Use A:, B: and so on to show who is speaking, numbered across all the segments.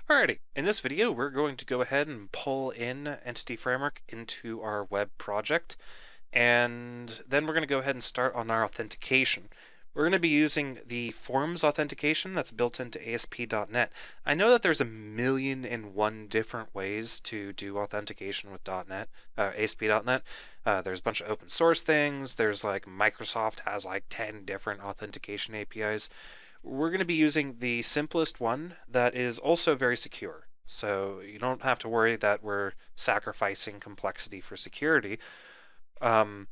A: Alrighty, in this video we're going to go ahead and pull in Entity Framework into our web project, and then we're going to go ahead and start on our authentication. We're going to be using the forms authentication that's built into ASP.NET. I know that there's 1,000,001 different ways to do authentication with .NET, ASP.NET. There's a bunch of open source things. There's like Microsoft has like 10 different authentication APIs. We're going to be using the simplest one that is also very secure. So you don't have to worry that we're sacrificing complexity for security, or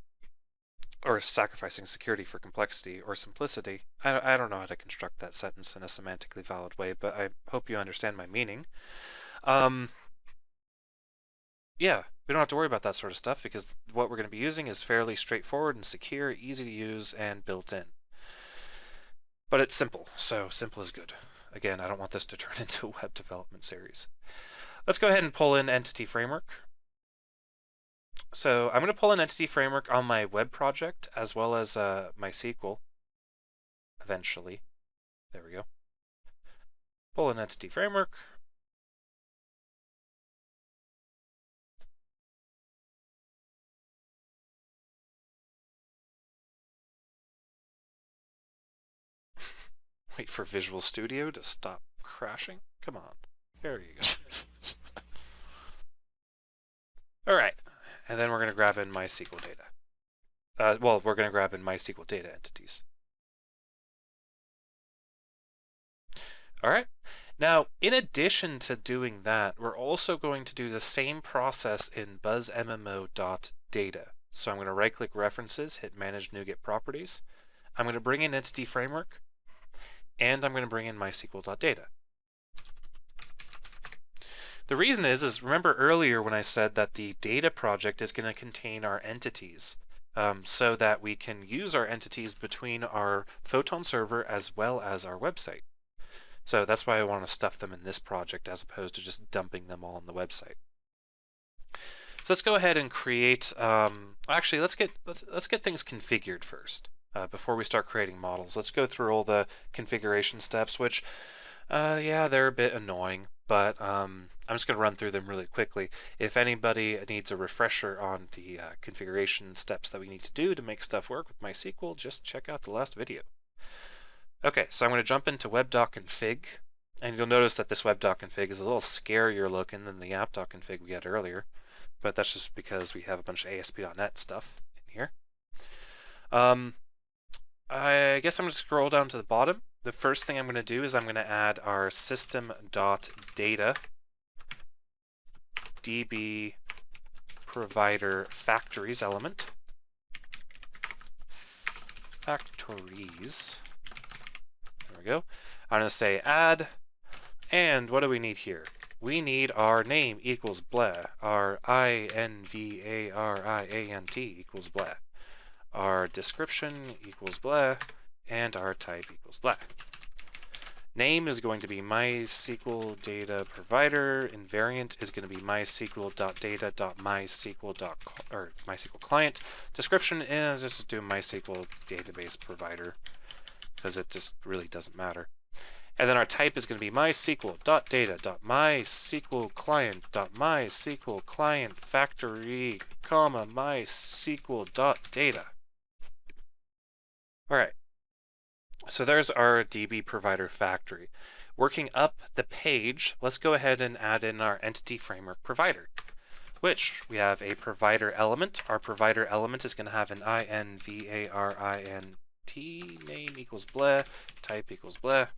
A: sacrificing security for complexity or simplicity. I don't know how to construct that sentence in a semantically valid way, but I hope you understand my meaning. Yeah, we don't have to worry about that sort of stuff because what we're going to be using is fairly straightforward and secure, easy to use, and built in. But it's simple, so simple is good. Again, I don't want this to turn into a web development series. Let's go ahead and pull in Entity Framework. So I'm going to pull in Entity Framework on my web project as well as MySQL eventually. There we go. Pull in Entity Framework. Wait for Visual Studio to stop crashing. Come on. There you go. All right. And then we're going to grab in MySQL data. We're going to grab in MySQL data entities. All right. Now, in addition to doing that, we're also going to do the same process in buzzmmo.data. So I'm going to right-click References, hit Manage NuGet Properties. I'm going to bring in Entity Framework, and I'm going to bring in MySQL.data. The reason is remember earlier when I said that the data project is going to contain our entities, so that we can use our entities between our Photon server as well as our website. So that's why I want to stuff them in this project as opposed to just dumping them all on the website. So let's go ahead and create. Actually, let's get things configured first before we start creating models. Let's go through all the configuration steps, which, yeah, they're a bit annoying, but I'm just going to run through them really quickly. If anybody needs a refresher on the configuration steps that we need to do to make stuff work with MySQL, just check out the last video. Okay, so I'm going to jump into web.config, and you'll notice that this web.config is a little scarier looking than the app.config we had earlier, but that's just because we have a bunch of ASP.NET stuff in here. I guess I'm going to scroll down to the bottom. The first thing I'm going to do is I'm going to add our system.data db provider factories element. Factories. There we go. I'm going to say add, and what do we need here? We need our name equals blah, our INVARIANT equals blah, our description equals blah, and our type equals blah. Name is going to be MySQL data provider. Invariant is going to be MySQL.data.MySQL client. Description is just do MySQL database provider because it just really doesn't matter. And then our type is going to be MySQL.data.MySQL client.MySQL client factory, comma MySQL.data. All right. So there's our DB provider factory. Working up the page, let's go ahead and add in our Entity Framework provider, which we have a provider element. Our provider element is going to have an INVARINT, name equals blah, type equals blah.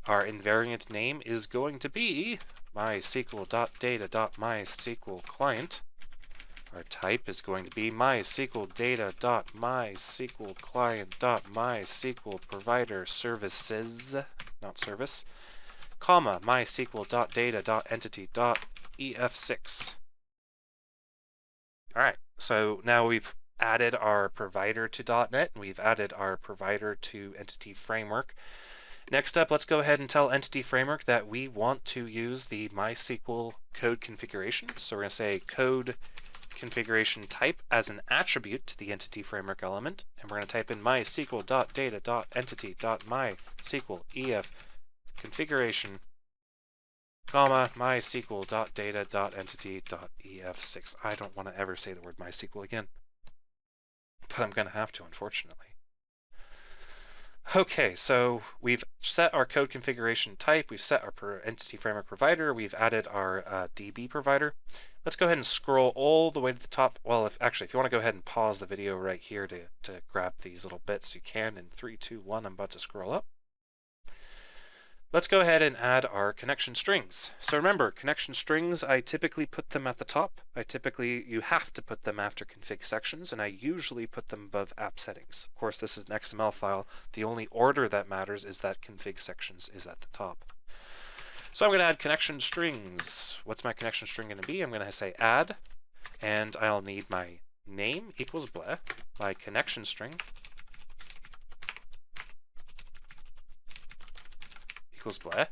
A: Our invariant name is going to be MySQL.data.MySQL client. Our type is going to be MySQL data.MySQL client.MySQL provider services, not service, comma MySQL.data.entity.ef6. All right, so now we've added our provider to .NET, and we've added our provider to Entity Framework. Next up, let's go ahead and tell Entity Framework that we want to use the MySQL code configuration. So we're going to say code configuration type as an attribute to the Entity Framework element, and we're going to type in MySQL.data.entity.MySQL ef configuration comma, mysql.data.entity.ef6. I don't want to ever say the word MySQL again, but I'm going to have to, unfortunately. Okay, so we've set our code configuration type, we've set our entity framework provider, we've added our DB provider. Let's go ahead and scroll all the way to the top. Well, if you want to go ahead and pause the video right here to grab these little bits, you can. In 3, 2, 1, I'm about to scroll up. Let's go ahead and add our connection strings. So remember, connection strings, I typically put them at the top. You have to put them after config sections, and I usually put them above app settings. Of course, this is an XML file. The only order that matters is that config sections is at the top. So I'm going to add connection strings. What's my connection string going to be? I'm going to say add, and I'll need my name equals blah, my connection string equals blah,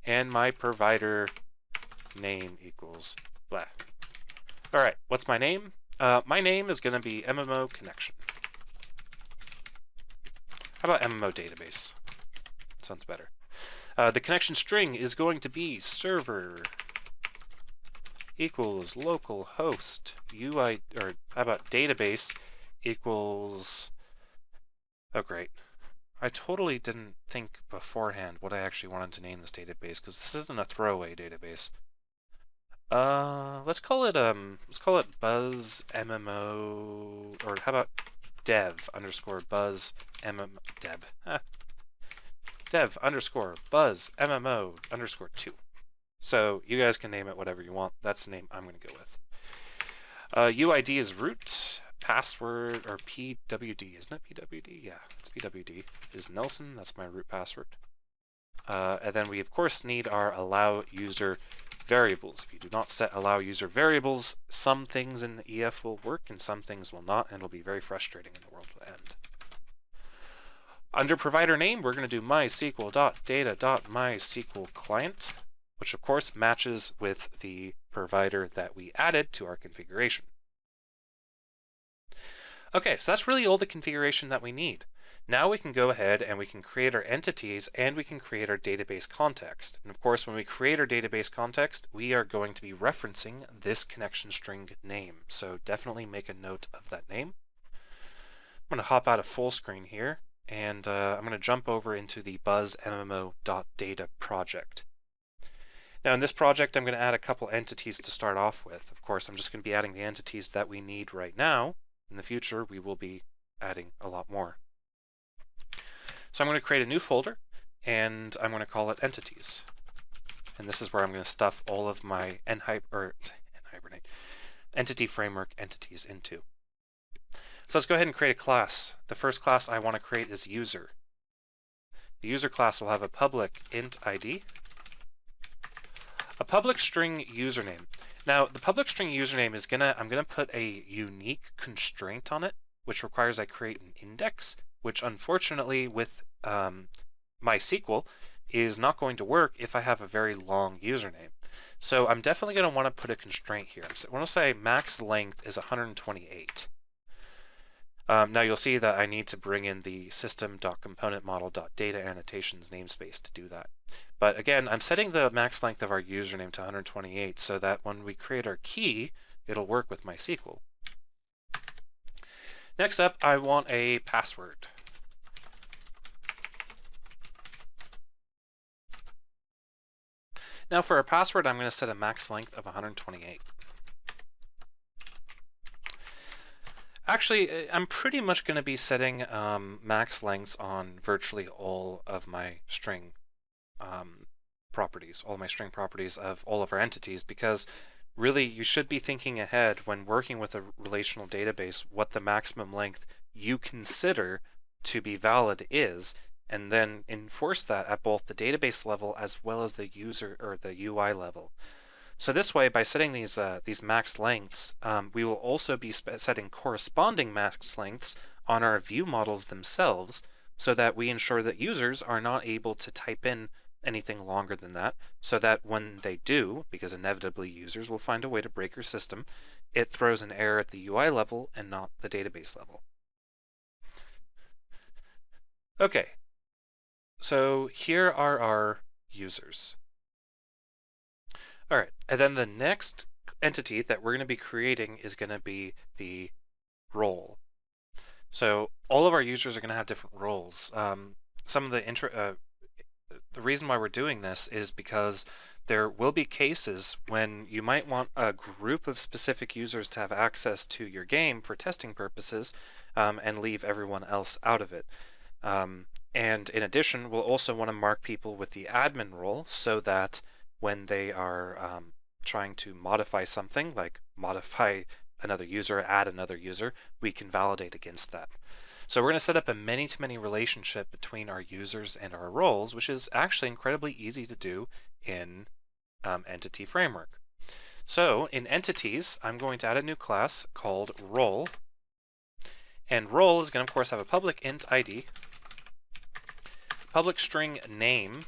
A: and my provider name equals blah. All right, what's my name? My name is going to be MMO connection. How about MMO database? Sounds better. The connection string is going to be server equals localhost UI, or how about database equals, oh great. I totally didn't think beforehand what I actually wanted to name this database, because this isn't a throwaway database. Let's call it buzz MMO, or how about dev underscore buzz MMO dev underscore buzz MMO underscore 2. So you guys can name it whatever you want. That's the name I'm going to go with. UID is root. Password, or PWD, isn't it PWD? Yeah, it's PWD. Is Nelson, that's my root password. And then we of course need our allow user variables. If you do not set allow user variables, some things in the EF will work and some things will not, and it'll be very frustrating and the world will end. Under provider name, we're going to do mysql.data.mysql client, which of course matches with the provider that we added to our configuration. Okay, so that's really all the configuration that we need. Now we can go ahead and we can create our entities and we can create our database context. And of course, when we create our database context, we are going to be referencing this connection string name. So definitely make a note of that name. I'm going to hop out of full screen here, and I'm going to jump over into the buzzmmo.data project. Now in this project, I'm going to add a couple entities to start off with. Of course, I'm just going to be adding the entities that we need right now. In the future, we will be adding a lot more. So I'm going to create a new folder, and I'm going to call it entities. And this is where I'm going to stuff all of my Entity Framework entities into. So let's go ahead and create a class. The first class I want to create is user. The user class will have a public int ID, a public string username. Now, the public string username is I'm gonna put a unique constraint on it, which requires I create an index, which unfortunately with MySQL is not going to work if I have a very long username. So I'm definitely gonna want to put a constraint here. So I want to say max length is 128. Now you'll see that I need to bring in the system.componentModel.data annotations namespace to do that. But again, I'm setting the max length of our username to 128 so that when we create our key, it'll work with MySQL. Next up, I want a password. Now for our password, I'm going to set a max length of 128. Actually, I'm pretty much going to be setting max lengths on virtually all of my string properties, all my string properties of all of our entities, because really you should be thinking ahead when working with a relational database what the maximum length you consider to be valid is, and then enforce that at both the database level as well as the user or the UI level. So this way, by setting these max lengths, we will also be setting corresponding max lengths on our view models themselves, so that we ensure that users are not able to type in anything longer than that, so that when they do, because inevitably users will find a way to break your system, it throws an error at the UI level and not the database level. Okay, so here are our users. All right, and then the next entity that we're going to be creating is going to be the role. So all of our users are going to have different roles. Some of the reason why we're doing this is because there will be cases when you might want a group of specific users to have access to your game for testing purposes, and leave everyone else out of it. And in addition, we'll also want to mark people with the admin role so that when they are trying to modify something, like modify another user, add another user, we can validate against that. So we're going to set up a many-to-many relationship between our users and our roles, which is actually incredibly easy to do in Entity Framework. So in entities, I'm going to add a new class called role. And role is going to, of course, have a public int ID, public string name,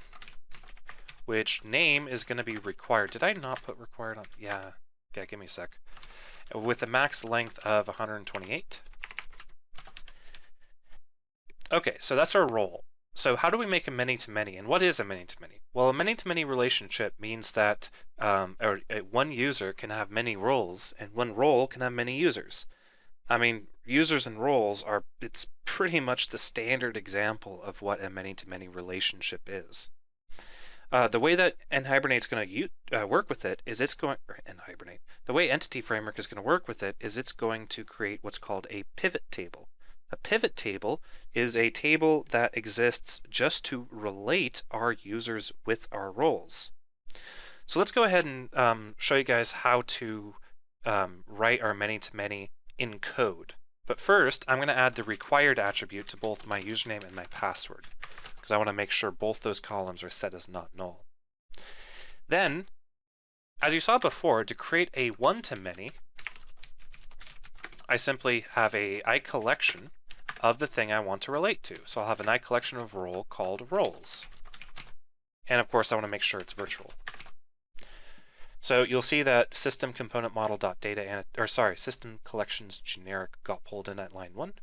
A: which name is going to be required. Did I not put required on? Yeah. Okay, give me a sec. With a max length of 128. Okay, so that's our role. So how do we make a many-to-many, and what is a many-to-many? Well, a many-to-many relationship means that one user can have many roles, and one role can have many users. I mean, users and roles it's pretty much the standard example of what a many-to-many relationship is. The way that NHibernate's going to work with it is the way Entity Framework is going to work with it is it's going to create what's called a pivot table. A pivot table is a table that exists just to relate our users with our roles. So let's go ahead and show you guys how to write our many-to-many in code. But first, I'm going to add the required attribute to both my username and my password, because I want to make sure both those columns are set as not null. Then, as you saw before, to create a one-to-many, I simply have a iCollection of the thing I want to relate to. So I'll have an iCollection of role called roles. And of course, I want to make sure it's virtual. So you'll see that system component model.data, system collections generic got pulled in at line 1.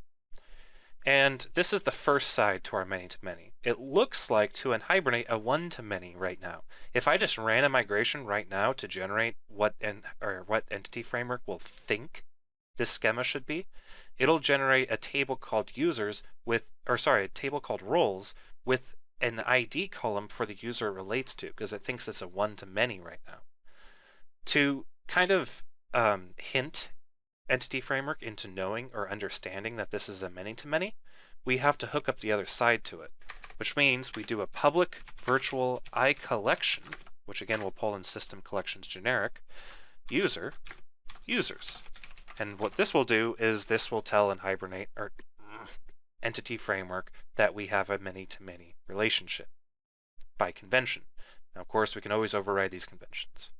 A: And this is the first side to our many-to-many. It looks like to NHibernate a one-to-many right now. If I just ran a migration right now to generate what Entity Framework will think this schema should be, it'll generate a table called a table called roles with an ID column for the user it relates to, because it thinks it's a one-to-many right now. To kind of hint Entity Framework into knowing or understanding that this is a many-to-many, we have to hook up the other side to it, which means we do a public virtual iCollection, which again will pull in system collections generic, users. And what this will do is this will tell NHibernate or Entity Framework that we have a many-to-many relationship by convention. Now, of course, we can always override these conventions.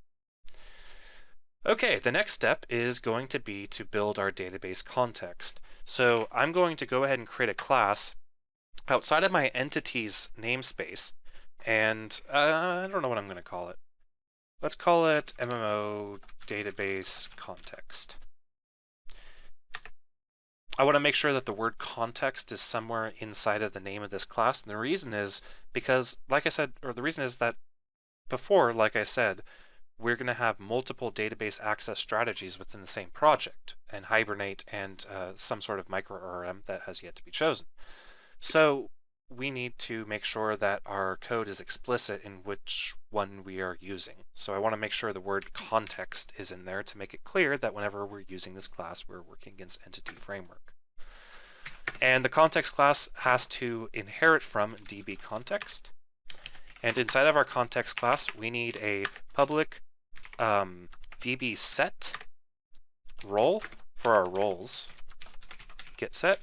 A: Okay, the next step is going to be to build our database context. So I'm going to go ahead and create a class outside of my entities namespace, and I don't know what I'm going to call it. Let's call it MMO database context. I want to make sure that the word context is somewhere inside of the name of this class, and the reason is because, like I said, or the reason is that before, like I said, we're going to have multiple database access strategies within the same project, and Hibernate and some sort of micro ORM that has yet to be chosen. So we need to make sure that our code is explicit in which one we are using. So I want to make sure the word context is in there to make it clear that whenever we're using this class, we're working against Entity Framework. And the context class has to inherit from DB context. And inside of our context class, we need a public DB set role for our roles, get set,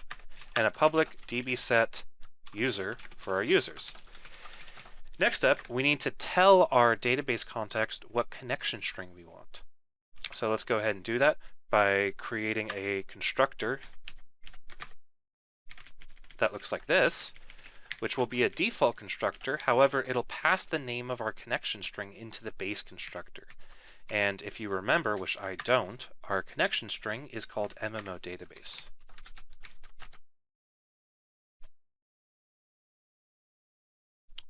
A: and a public DB set user for our users. Next up, we need to tell our database context what connection string we want. So let's go ahead and do that by creating a constructor that looks like this, which will be a default constructor. However, it'll pass the name of our connection string into the base constructor. And if you remember, which I don't, our connection string is called MMO database.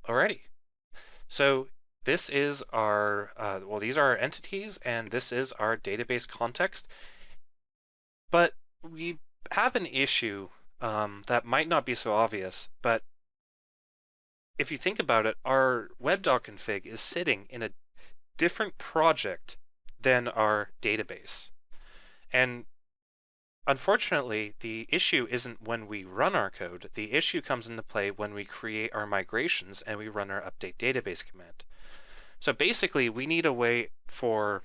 A: Alrighty. So this is our, well, these are our entities, and this is our database context. But we have an issue that might not be so obvious, but if you think about it, our web.config is sitting in a different project than our database. And unfortunately, the issue isn't when we run our code. The issue comes into play when we create our migrations and we run our update database command. So basically, we need a way for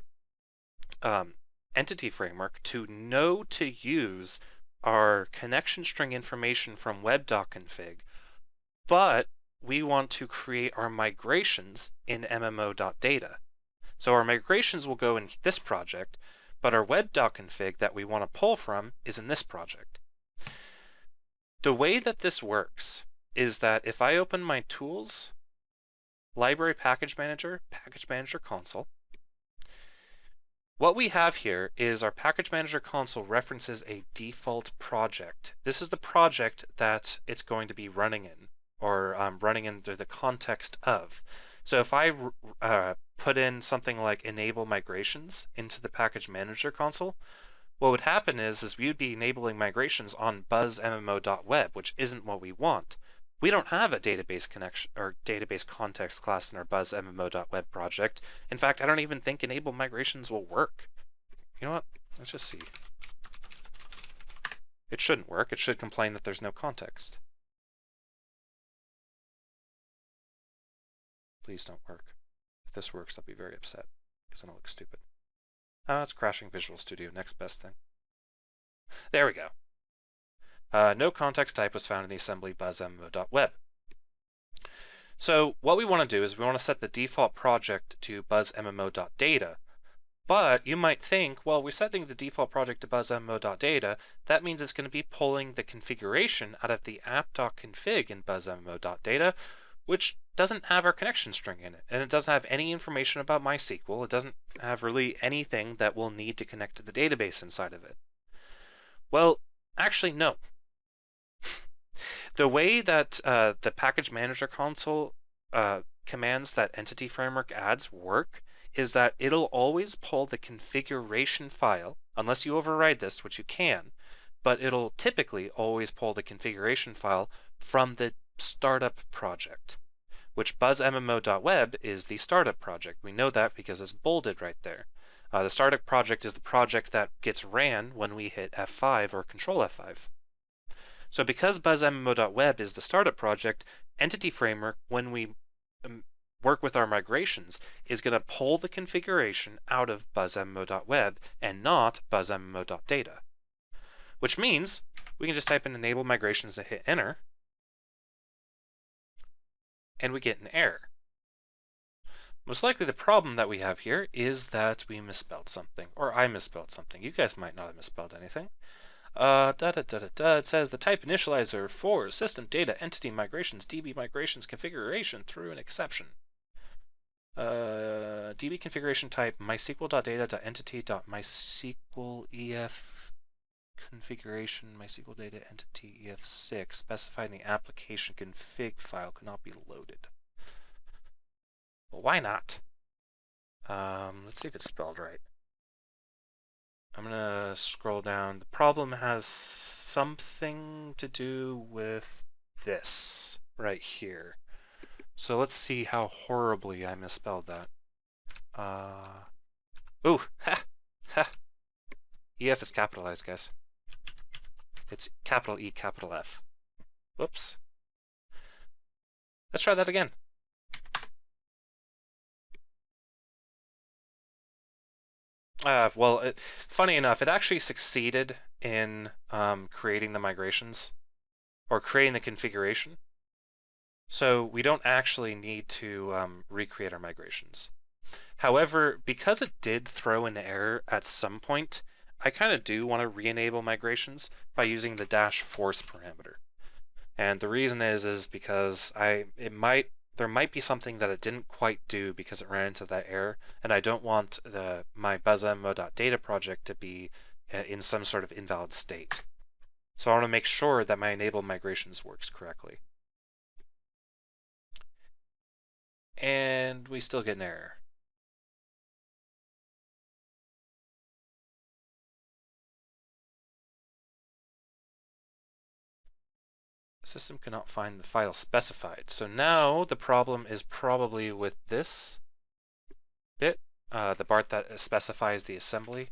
A: Entity Framework to know to use our connection string information from web.config, but we want to create our migrations in MMO.data. So our migrations will go in this project, but our web.config that we want to pull from is in this project. The way that this works is that if I open my tools, library package manager console, what we have here is our package manager console references a default project. This is the project that it's going to be running in, or running into the context of. So if I put in something like enable migrations into the package manager console, what would happen is we would be enabling migrations on buzzmmo.web, which isn't what we want. We don't have a database connection or database context class in our buzzmmo.web project. In fact, I don't even think enable migrations will work. You know what? Let's just see. It shouldn't work. It should complain that there's no context. Please don't work. If this works, I'll be very upset because then I'll look stupid. Oh, it's crashing Visual Studio. Next best thing. There we go. No context type was found in the assembly buzzmmo.web. So what we want to do is we want to set the default project to buzzmmo.data. But you might think, well, we're setting the default project to buzzmmo.data. That means it's going to be pulling the configuration out of the app.config in buzzmmo.data, which doesn't have our connection string in it, and it doesn't have any information about MySQL. It doesn't have really anything that we'll need to connect to the database inside of it. Well, actually, no. The way that the package manager console commands that Entity Framework adds work is that it'll always pull the configuration file, unless you override this, which you can, but it'll typically always pull the configuration file from the startup project, which buzzmmo.web is the startup project. We know that because it's bolded right there. The startup project is the project that gets ran when we hit F5 or Control F5. So because buzzmmo.web is the startup project, Entity Framework, when we work with our migrations, is going to pull the configuration out of buzzmmo.web and not buzzmmo.data. Which means we can just type in enable migrations and hit enter, and we get an error. Most likely the problem that we have here is that we misspelled something, or I misspelled something. You guys might not have misspelled anything. It says the type initializer for system data entity migrations, DB migrations configuration through an exception. DB configuration type mysql.data.entity.mysqlef configuration MySQL data entity ef6 specifying the application config file could not be loaded. Well, why not? Let's see if it's spelled right. I'm gonna scroll down. The problem has something to do with this right here. So let's see how horribly I misspelled that. Ooh, ha, ha. EF is capitalized, guys. It's capital E, capital F. Whoops. Let's try that again. Well, funny enough, it actually succeeded in creating the migrations, or creating the configuration. So we don't actually need to recreate our migrations. However, because it did throw an error at some point, I kind of do want to re-enable migrations by using the -force parameter. And the reason is because there might be something that it didn't quite do because it ran into that error, and I don't want my buzzmmo.data project to be in some sort of invalid state. So I want to make sure that my enable migrations works correctly. And and we still get an error. System cannot find the file specified. So now the problem is probably with this bit, the part that specifies the assembly,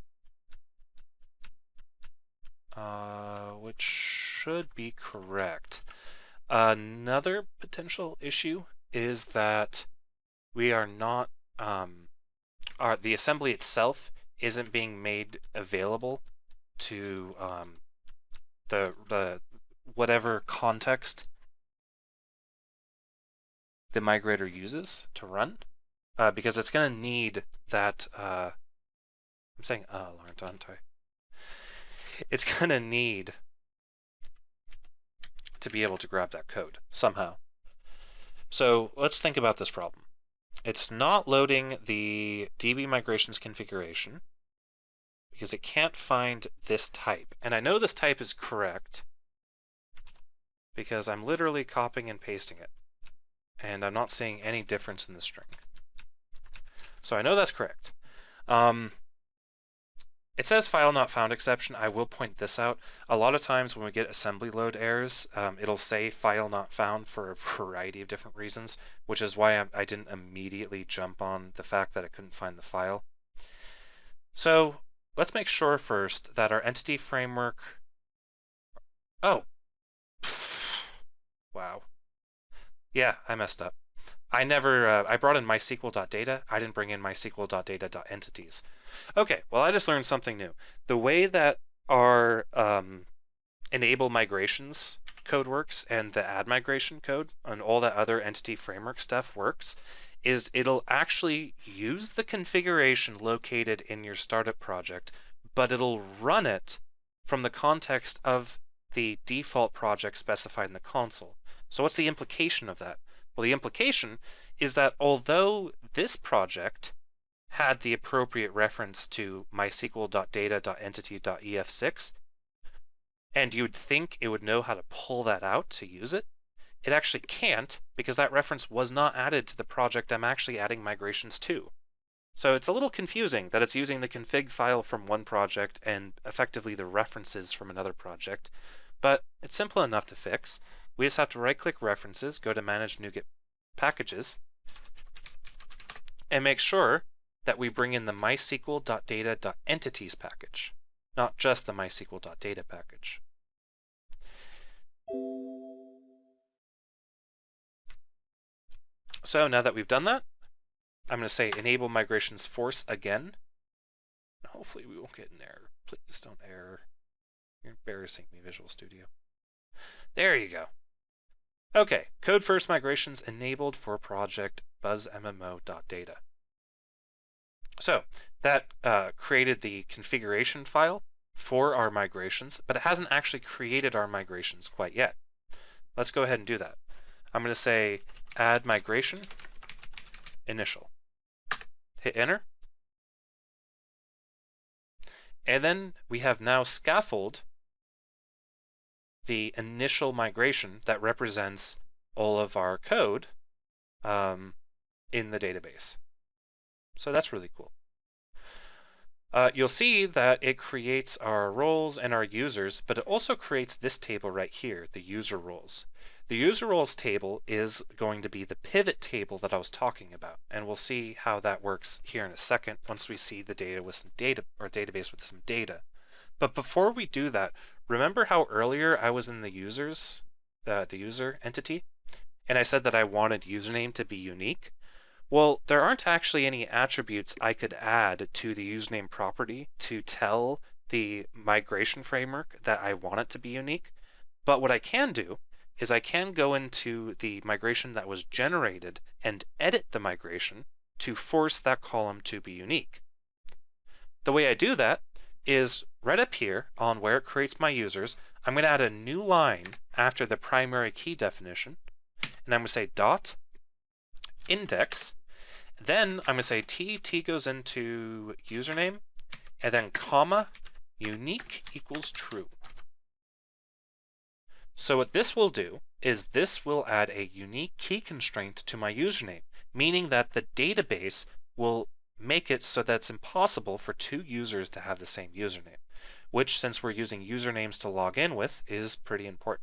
A: which should be correct. Another potential issue is that we are not, the assembly itself isn't being made available to the whatever context the migrator uses to run, because it's going to need that, I'm saying, Lawrence, aren't I? It's going to need to be able to grab that code somehow. So let's think about this problem. It's not loading the DB migrations configuration because it can't find this type. And I know this type is correct because I'm literally copying and pasting it. And I'm not seeing any difference in the string. So I know that's correct. It says file not found exception. I will point this out. A lot of times when we get assembly load errors, it'll say file not found for a variety of different reasons, which is why I didn't immediately jump on the fact that it couldn't find the file. So let's make sure first that our entity framework... Oh! Wow. Yeah, I messed up. I brought in MySQL.data. I didn't bring in MySQL.data.entities. Okay, well, I just learned something new. The way that our enable migrations code works and the add migration code and all that other entity framework stuff works is it'll actually use the configuration located in your startup project, but it'll run it from the context of the default project specified in the console. So what's the implication of that? Well, the implication is that although this project had the appropriate reference to mysql.data.entity.ef6, and you'd think it would know how to pull that out to use it, it actually can't because that reference was not added to the project I'm actually adding migrations to. So it's a little confusing that it's using the config file from one project and effectively the references from another project, but it's simple enough to fix. We just have to right-click References, go to Manage NuGet Packages, and make sure that we bring in the mysql.data.entities package, not just the mysql.data package. So now that we've done that, I'm going to say Enable Migrations Force again. Hopefully we won't get an error. Please don't error. You're embarrassing me, Visual Studio. There you go. Okay, code first migrations enabled for project buzzmmo.data. So that created the configuration file for our migrations, but it hasn't actually created our migrations quite yet. Let's go ahead and do that. I'm going to say add migration initial. Hit enter. And then we have now scaffold the initial migration that represents all of our code in the database. So that's really cool. You'll see that it creates our roles and our users, but it also creates this table right here, the user roles. The user roles table is going to be the pivot table that I was talking about, and we'll see how that works here in a second once we see the data with some data, or database with some data. But before we do that, remember how earlier I was in the users, the user entity, and I said that I wanted username to be unique? Well, there aren't actually any attributes I could add to the username property to tell the migration framework that I want it to be unique. But what I can do is I can go into the migration that was generated and edit the migration to force that column to be unique. The way I do that is right up here on where it creates my users, I'm going to add a new line after the primary key definition, and I'm going to say dot index. Then I'm going to say t goes into username, and then comma unique equals true. So what this will do is this will add a unique key constraint to my username, meaning that the database will make it so that it's impossible for two users to have the same username, which, since we're using usernames to log in with, is pretty important.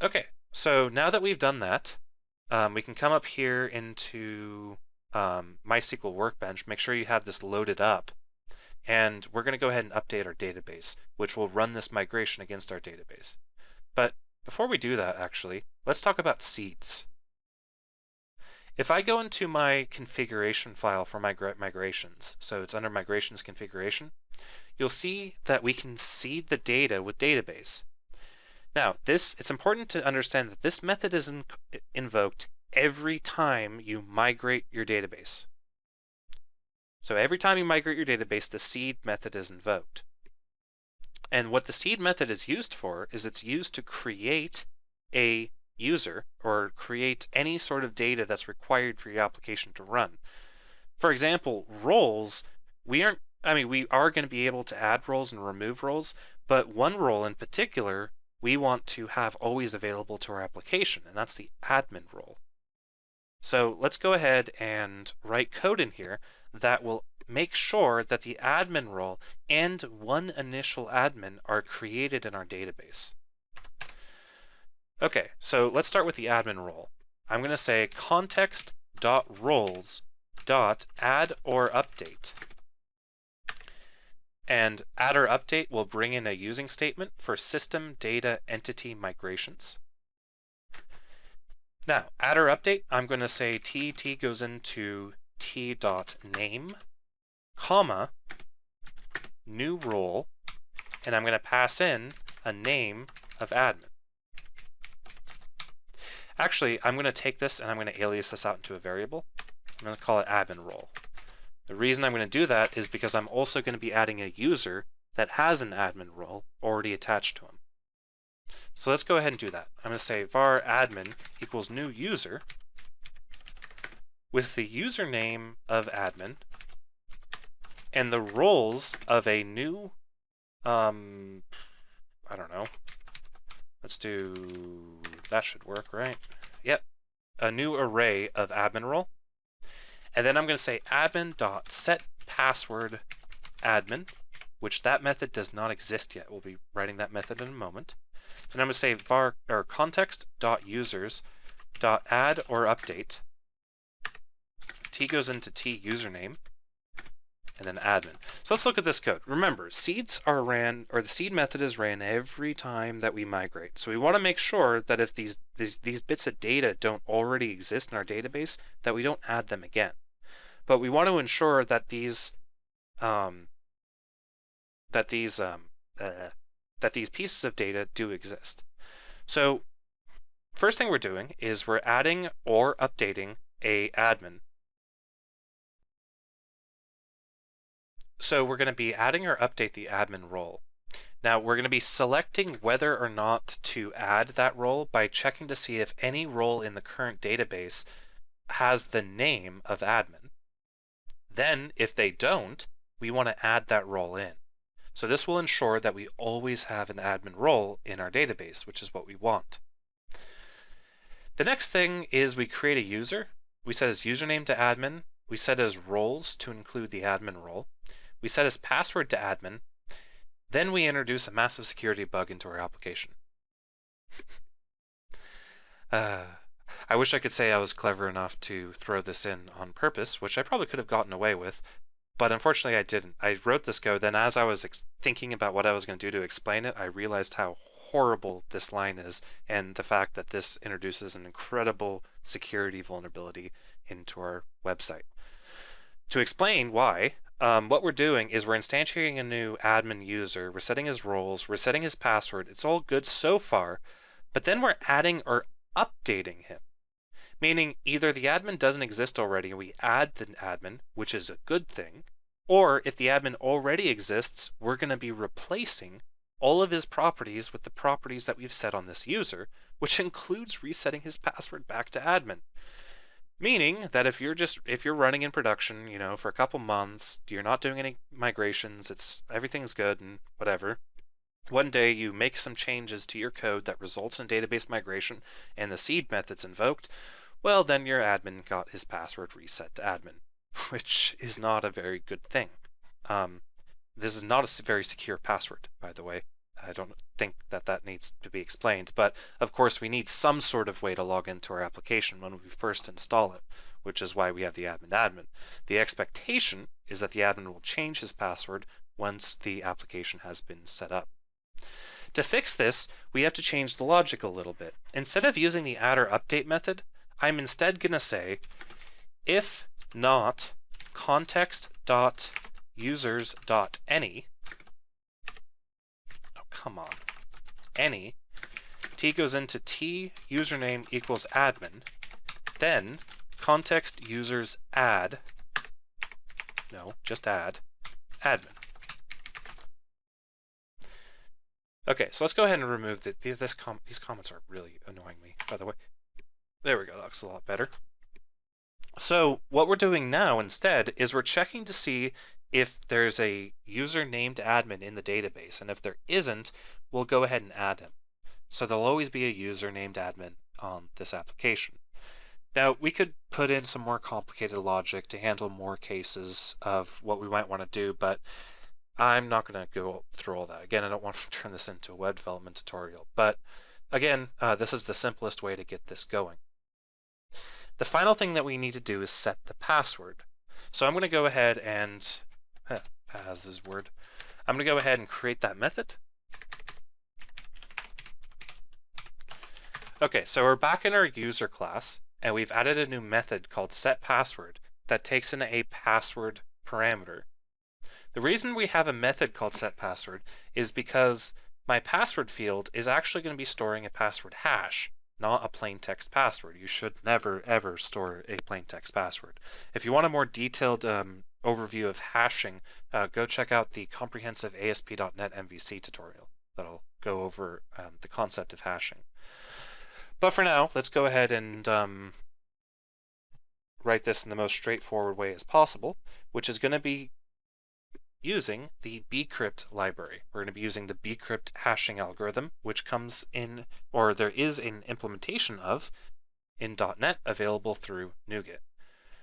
A: Okay, so now that we've done that, we can come up here into MySQL Workbench, make sure you have this loaded up, and we're going to go ahead and update our database, which will run this migration against our database. But before we do that, actually, let's talk about seeds. If I go into my configuration file for migrations, so it's under Migrations Configuration, you'll see that we can seed the data with database. Now, it's important to understand that this method is invoked every time you migrate your database. So every time you migrate your database, the seed method is invoked. And what the seed method is used for is it's used to create a user or create any sort of data that's required for your application to run. For example, roles, we are going to be able to add roles and remove roles, but one role in particular we want to have always available to our application, and that's the admin role. So let's go ahead and write code in here that will make sure that the admin role and one initial admin are created in our database. Okay, so let's start with the admin role. I'm going to say context.roles.add or update. And add or update will bring in a using statement for system data entity migrations. Now, add or update, I'm going to say TT goes into t.name, comma, new role, and I'm going to pass in a name of admin. Actually, I'm going to take this and I'm going to alias this out into a variable. I'm going to call it admin role. The reason I'm going to do that is because I'm also going to be adding a user that has an admin role already attached to him. So let's go ahead and do that. I'm going to say var admin equals new user with the username of admin and the roles of a new, I don't know. Let's do, that should work, right? Yep, a new array of admin role. And then I'm going to say admin.setPassword admin, which that method does not exist yet. We'll be writing that method in a moment. And I'm going to say var or context.users.add or update. T goes into T username, and then admin. So let's look at this code. Remember, seeds are ran, or the seed method is ran every time that we migrate. So we want to make sure that if these bits of data don't already exist in our database, that we don't add them again. But we want to ensure that these pieces of data do exist. So first thing we're doing is we're adding or updating a admin. So we're going to be adding or update the admin role. Now we're going to be selecting whether or not to add that role by checking to see if any role in the current database has the name of admin. Then if they don't, we want to add that role in. So this will ensure that we always have an admin role in our database, which is what we want. The next thing is we create a user. We set his username to admin. We set his roles to include the admin role. We set his password to admin. Then we introduce a massive security bug into our application. I wish I could say I was clever enough to throw this in on purpose, which I probably could have gotten away with, but unfortunately I didn't. I wrote this code, then as I was thinking about what I was going to do to explain it, I realized how horrible this line is, and the fact that this introduces an incredible security vulnerability into our website. To explain why, what we're doing is we're instantiating a new admin user, we're setting his roles, we're setting his password, it's all good so far, but then we're adding or updating him. Meaning either the admin doesn't exist already and we add the admin, which is a good thing, or if the admin already exists, we're going to be replacing all of his properties with the properties that we've set on this user, which includes resetting his password back to admin. Meaning that if you're running in production, for a couple months, you're not doing any migrations, everything's good and whatever, One day you make some changes to your code that results in database migration and the seed method's invoked, well, then your admin got his password reset to admin, which is not a very good thing. This is not a very secure password, by the way. I don't think that needs to be explained, but of course we need some sort of way to log into our application when we first install it, which is why we have the admin. The expectation is that the admin will change his password once the application has been set up. To fix this, we have to change the logic a little bit. Instead of using the add or update method, I'm instead going to say if not context.users.any, oh come on, any, t goes into t username equals admin, then context users add, no, just add, admin. Okay, so let's go ahead and remove these comments are really annoying me, by the way. There we go, that looks a lot better. So what we're doing now instead is we're checking to see if there's a user named admin in the database, and if there isn't, we'll go ahead and add him. So there'll always be a user named admin on this application. Now we could put in some more complicated logic to handle more cases of what we might want to do, but I'm not going to go through all that. Again, I don't want to turn this into a web development tutorial, but again, this is the simplest way to get this going. The final thing that we need to do is set the password. So I'm going to go ahead and, as is word, I'm going to go ahead and create that method. Okay, so we're back in our user class, and we've added a new method called setPassword that takes in a password parameter. The reason we have a method called setPassword is because my password field is actually going to be storing a password hash, not a plain text password. You should never ever store a plain text password. If you want a more detailed overview of hashing, go check out the comprehensive ASP.NET MVC tutorial. That'll go over the concept of hashing. But for now, let's go ahead and write this in the most straightforward way as possible, which is going to be using the bcrypt library. We're going to be using the bcrypt hashing algorithm, which comes in, or there is an implementation of, in .NET available through NuGet.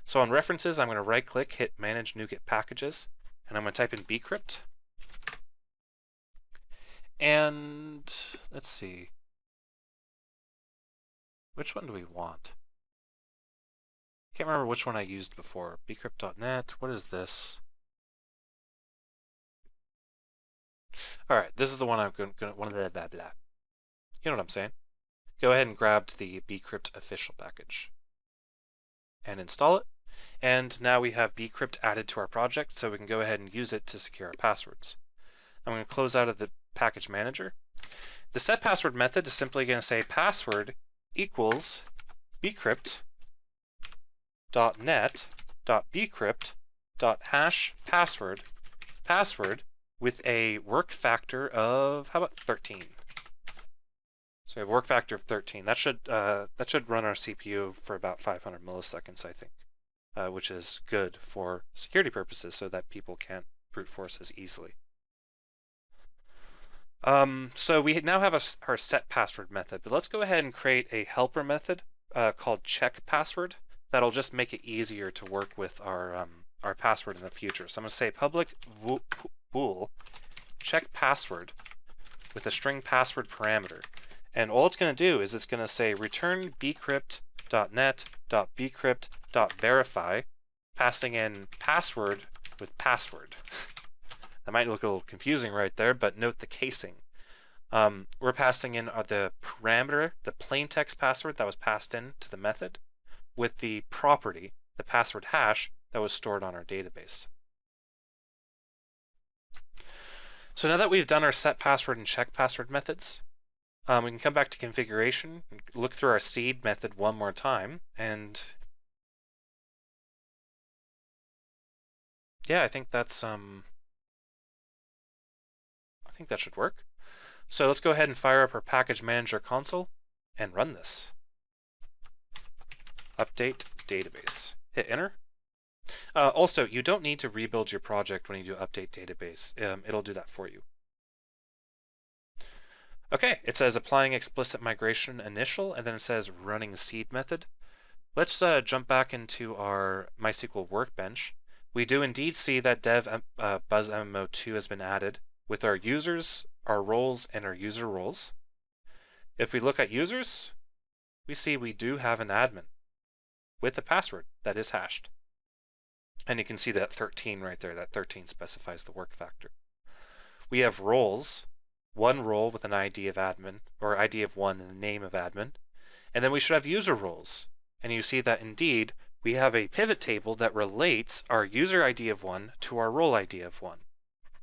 A: So on references, I'm going to right-click, hit Manage NuGet Packages, and I'm going to type in bcrypt. And let's see. Which one do we want? Can't remember which one I used before. bcrypt.net, what is this? All right, this is the one I'm going to, blah, blah, blah. You know what I'm saying? Go ahead and grab the bcrypt official package and install it. And now we have bcrypt added to our project, so we can go ahead and use it to secure our passwords. I'm going to close out of the package manager. The setPassword method is simply going to say password equals bcrypt.net.bcrypt.hash password with a work factor of, how about 13? So we have a work factor of 13. That should run our CPU for about 500 milliseconds, I think, which is good for security purposes so that people can't brute force as easily. So we now have our setPassword method, but let's go ahead and create a helper method called checkPassword that'll just make it easier to work with our password in the future. So I'm going to say public bool checkPassword with a string password parameter. And all it's going to do is it's going to say return bcrypt.net.bcrypt.verify, passing in password with password. That might look a little confusing right there, but note the casing. We're passing in the parameter, the plain text password that was passed in to the method, with the property, the password hash, that was stored on our database. So now that we've done our setPassword and checkPassword methods, we can come back to configuration, look through our seed method one more time, and yeah, I think that's I think that should work. So let's go ahead and fire up our package manager console and run this. Update database. Hit enter. Also, you don't need to rebuild your project when you do update database. It'll do that for you. Okay, it says applying explicit migration initial, and then it says running seed method. Let's jump back into our MySQL workbench. We do indeed see that dev buzz MMO2 has been added with our users, our roles, and our user roles. If we look at users, we see we do have an admin with a password that is hashed. And you can see that 13 right there. That 13 specifies the work factor. We have roles, one role with an ID of admin, or ID of 1 and the name of admin. And then we should have user roles. And you see that indeed we have a pivot table that relates our user ID of 1 to our role ID of 1,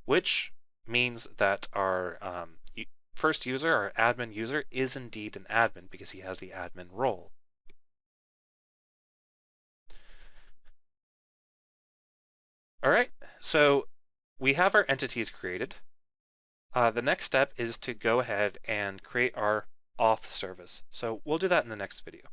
A: which means that our first user, our admin user, is indeed an admin because he has the admin role. All right, so we have our entities created. The next step is to go ahead and create our auth service. So we'll do that in the next video.